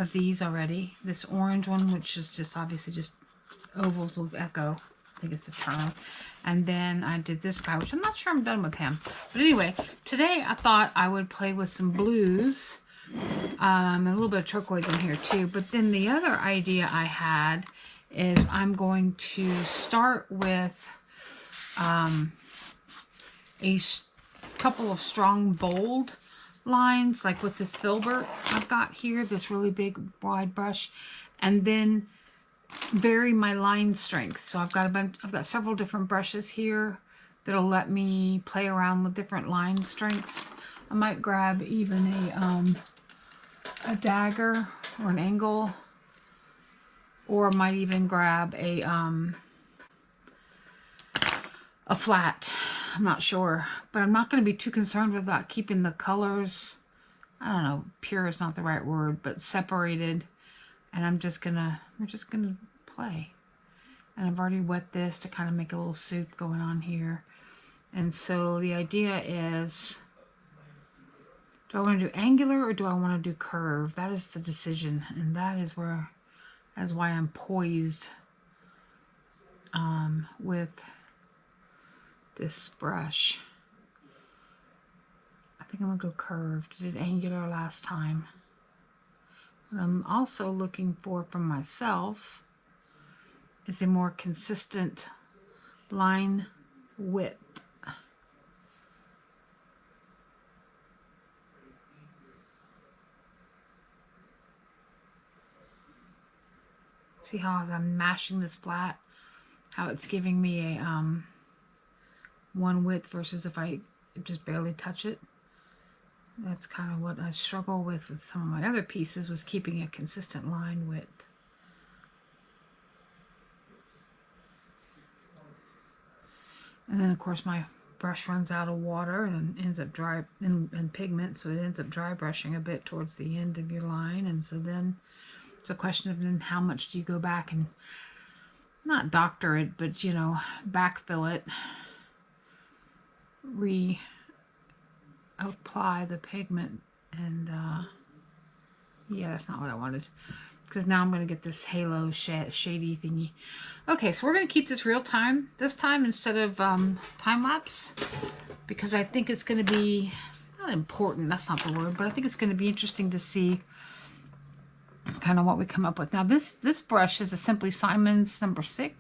of these already. This orange one, which is just obviously just ovals with echo, I think it's the term. And then I did this guy, which I'm not sure I'm done with him. But anyway, today I thought I would play with some blues. And a little bit of turquoise in here too. But then the other idea I had is I'm going to start with a couple of strong bold lines, like with this filbert I've got here, this really big wide brush, and then vary my line strength. So I've got several different brushes here that'll let me play around with different line strengths. I might grab even a dagger or an angle, or I might even grab a flat. I'm not sure, but I'm not going to be too concerned about keeping the colors, I don't know, pure is not the right word, but separated. And we're just gonna play. And I've already wet this to kind of make a little soup going on here. And so the idea is, do I want to do angular or do I want to do curve? That is the decision, and that's why I'm poised with this brush. I think I'm gonna go curved. I did angular last time. What I'm also looking for from myself is a more consistent line width. See how as I'm mashing this flat, how it's giving me a one width versus if I just barely touch it. That's kind of what I struggle with some of my other pieces, was keeping a consistent line width. And then of course my brush runs out of water and ends up dry and pigment, so it ends up dry brushing a bit towards the end of your line. And so then it's a question of then how much do you go back and not doctor it, but you know, backfill it, apply the pigment. And yeah, that's not what I wanted, because now I'm going to get this halo shady thingy. Okay, so we're going to keep this real time this time instead of time-lapse, because I think it's going to be, not important, that's not the word, but I think it's going to be interesting to see kind of what we come up with. Now this brush is a Simply Simon's number 6.